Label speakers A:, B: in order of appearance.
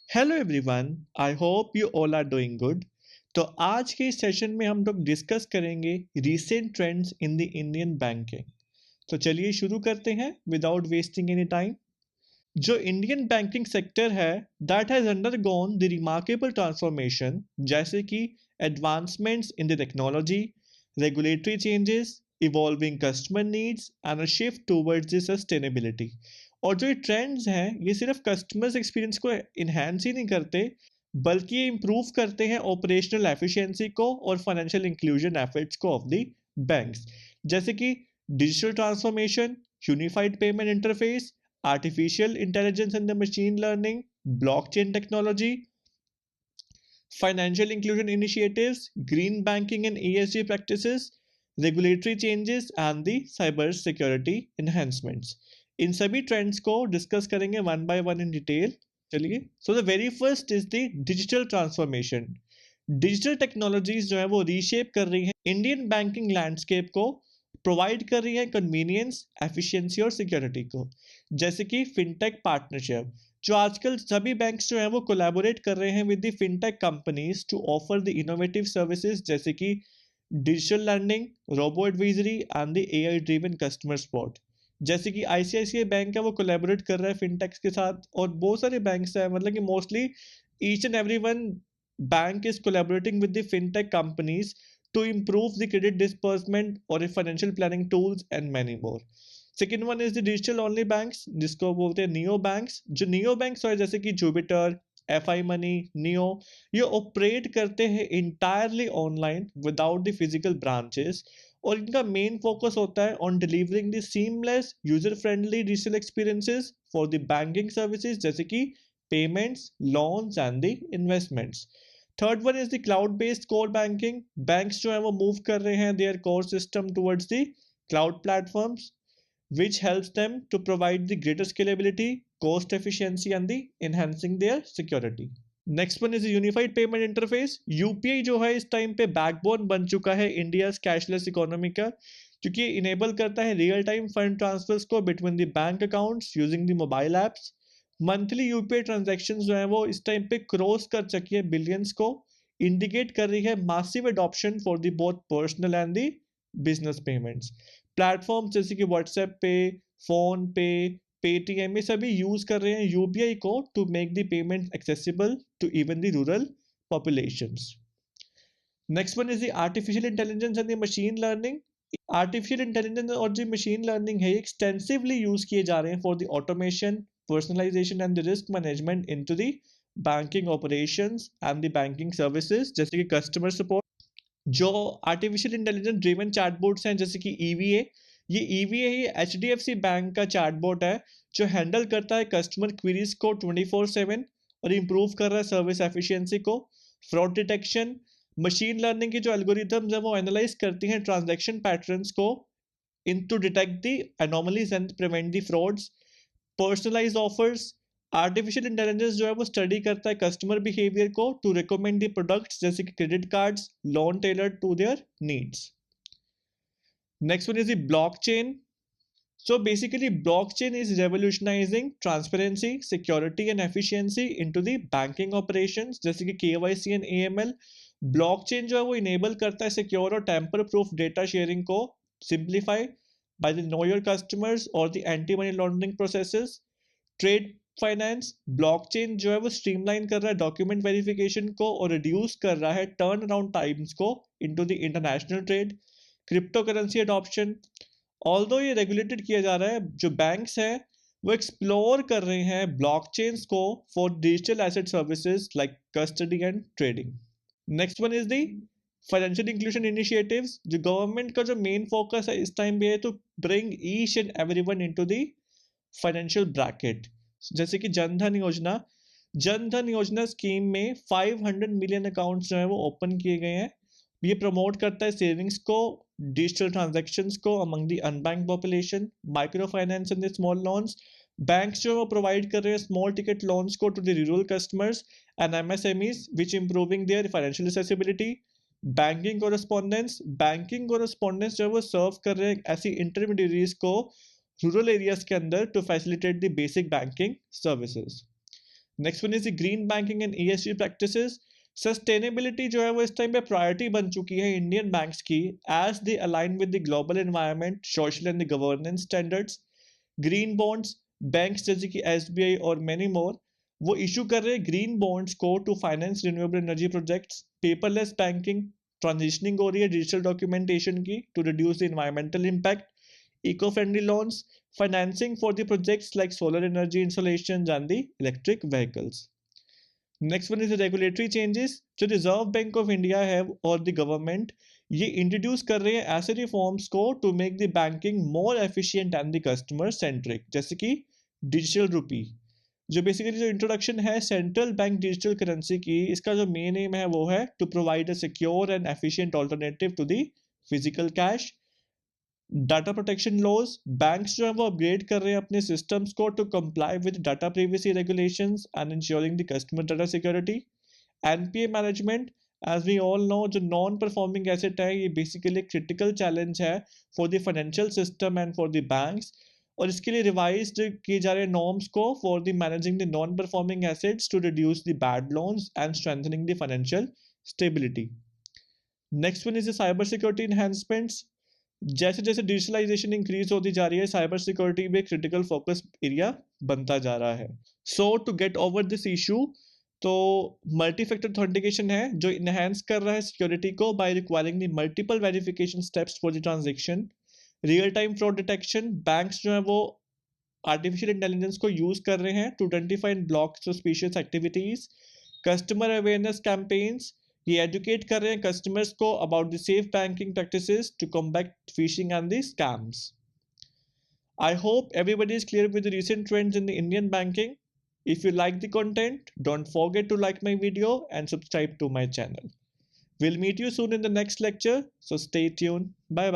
A: Hello everyone, I hope you all are doing good. तो आज के इस सेशन में हम लोग डिस्कस करेंगे recent trends in the Indian banking. तो चलिए शुरू करते हैं विदाउट वेस्टिंग एनी टाइम। जो इंडियन बैंकिंग सेक्टर है that has undergone the remarkable transformation, जैसे कि advancements in the technology, regulatory changes, evolving customer needs and a shift towards the sustainability. और जो ये ट्रेंड्स हैं ये सिर्फ कस्टमर्स एक्सपीरियंस को इन्हेंस ही नहीं करते, बल्कि ये इम्प्रूव करते हैं ऑपरेशनल एफिशिएंसी को और फाइनेंशियल इंक्लूजन एफर्ट्स को ऑफ द बैंक्स। जैसे कि digital transformation, unified payment interface, artificial intelligence and the machine learning, blockchain technology, financial inclusion initiatives, green banking and ESG practices, regulatory changes and the cyber security enhancements. इन सभी trends को discuss करेंगे one by one in detail. चलिए, so the very first is the digital transformation. Digital technologies जो है वो reshape कर रही हैं इंडियन बैंकिंग लैंडस्केप को, प्रोवाइड कर रही है कन्वीनियंस, एफिशिएंसी और सिक्योरिटी को। जैसे कि फिनटेक पार्टनरशिप, जो आजकल सभी बैंक्स जो हैं वो कोलैबोरेट कर रहे हैं with the fintech companies to offer the innovative services, जैसे कि digital lending, robo advisory and the AI driven customer support. जैसे कि आईसीआईसीआई बैंक है वो कोलैबोरेट कर रहा है फिनटेक्स के साथ, और बहुत सारे बैंक्स हैं, मतलब कि mostly each and every one bank is collaborating with the fintech companies to improve the credit disbursement or financial planning tools and many more. Second one is the digital only banks, जिसको बोलते हैं neo banks. जो neo banks है जैसे कि Jupiter, F I money, neo, ये operate करते हैं entirely online without the physical branches, और इनका मेन फोकस होता है on delivering the seamless user friendly digital experiences for the banking services, जैसे कि payments, loans and the investments. Third one is the cloud based core banking. Banks जो है वो move कर रहे हैं there core system towards the cloud platforms, which helps them to provide the greater scalability, cost efficiency and the enhancing their security. Next one is unified payment interface. UPI जो है इस time पे backbone बन चुका है India cashless economy का, क्योंकि enable करता है रियल टाइम फंड ट्रांसफर्स को between the bank accounts using the mobile apps. Monthly UPI transactions जो है वो इस टाइम पे क्रॉस कर चुकी है बिलियंस को, इंडिकेट कर रही है massive adoption for the both personal and the business payments. Platform जैसे कि व्हाट्सएप पे, फोन पे, पेटीएम, ये सभी यूज कर रहे हैं यूपीआई को to make the payment accessible to even the rural populations. Next one is the artificial intelligence and the machine learning. Artificial intelligence और जो मशीन लर्निंग है एक्सटेंसिवली यूज किए जा रहे हैं for the automation, personalisation and the risk management into the banking operations and the banking services, जैसे कि customer support. जो आर्टिफिशियल इंटेलिजेंस ड्रिवन चैटबॉट्स हैं जैसे कि ईवीए, ये ईवीए ही एचडीएफसी बैंक का चैटबॉट है जो हैंडल करता है कस्टमर क्वेरीज को 24/7 और इम्प्रूव कर रहा है सर्विस एफिशिएंसी को। फ्रॉड डिटेक्शन, मशीन लर्निंग की जो एल्गोरिथम्स है वो एनालाइज करती हैं ट्रांजैक्शन पैटर्न्स को in to detect the anomalies and prevent the frauds. Personalised offers, artificial intelligence जो है वो स्टडी करता है कस्टमर बिहेवियर को टू रिकमेंड द प्रोडक्ट्स, जैसे कि credit cards, loan tailored to their needs. Next one is the blockchain. So basically, blockchain is revolutionizing transparency, security and efficiency into the banking operations, जैसे कि KYC and AML। Blockchain जो है वो enable करता है secure और tamper proof data sharing को, simplify by the know your customers और the anti money laundering processes. Trade finance, blockchain जो है वो स्ट्रीमलाइन कर रहा है डॉक्यूमेंट वेरिफिकेशन को और रिड्यूस कर रहा है टर्न अराउंड टाइम्स को into the international trade. Crypto currency adoption, although ये रेगुलेटेड किया जा रहा है, जो बैंक्स हैं वो एक्सप्लोर कर रहे हैं ब्लॉकचेन्स को for digital asset services like custody and trading. Next one is the financial inclusion initiatives. जो गवर्नमेंट का जो मेन फोकस है इस टाइम पे है to bring each and everyone into the financial bracket, जैसे कि जनधन योजना। जनधन योजना स्कीम में 500 मिलियन अकाउंट्स जो है वो ओपन किए गए हैं। ये प्रमोट करता है सेविंग्स को, डिजिटल ट्रांजैक्शंस को among the unbanked population, micro finance and the small loans. Banks जो है वो प्रोवाइड कर रहे हैं स्मॉल टिकट लोन्स को to the rural customers and MSMEs which improving their financial accessibility. Banking correspondence जो है वो सर्व कर रहे हैं ऐसी इंटरमीडियरीज को रूरल एरियाज के अंदर to facilitate the basic banking services. Next one is the green banking and ESG practices. Sustainability जो है वो इस टाइम पे प्रायोरिटी बन चुकी है इंडियन बैंक्स की, as they align with the global environment, social and the governance standards. Green bonds, banks जैसे कि SBI और मेनी मोर, वो इशू कर रहे हैं ग्रीन बॉन्ड्स को to finance renewable energy projects. Paperless banking transitioning हो रही है डिजिटल डॉक्यूमेंटेशन की to reduce the environmental impact. Eco friendly loans, financing for the projects like solar energy installations and the electric vehicles. Next one is the regulatory changes जो reserve bank of India है और the government ये introduce कर रहे हैं ऐसे reforms को to make the banking more efficient and the customer centric, जैसे कि डिजिटल रुपी, जो बेसिकली जो इंट्रोडक्शन है सेंट्रल बैंक डिजिटल करेंसी की, इसका जो मेन एम है वो है to provide a secure and efficient alternative to the physical cash. Data protection laws, banks जो है वो अपग्रेड कर रहे हैं अपने सिस्टम्स को to comply with data privacy regulations and ensuring the customer data security. NPA management, as we all know जो non performing asset है ये बेसिकली क्रिटिकल चैलेंज है for the financial system and for the banks, और इसके लिए revise किए जा रहे नॉर्म्स को for the managing the non performing assets to reduce the bad loans and strengthening the financial stability. Next one is the cyber security enhancements. जैसे जैसे digitalisation increase होती जा रही है, साइबर सिक्योरिटी भी क्रिटिकल फोकस एरिया बनता जा रहा है। So to get over this issue, तो मल्टी फैक्टर ऑथेंटिकेशन है जो इनहेंस कर रहा है सिक्योरिटी को by requiring the multiple verification steps for the transaction. Real time fraud detection, banks जो है वो आर्टिफिशियल इंटेलिजेंस को यूज कर रहे हैं to identify and block suspicious activities. Customer awareness campaigns, ये एजुकेट कर रहे हैं कस्टमर्स को about the safe banking practices to combat phishing and the scams. I hope everybody is clear with the recent trends in the Indian banking. If you like the content, don't forget to like my video and subscribe to my channel. We'll meet you soon in the next lecture, so stay tuned. Bye bye.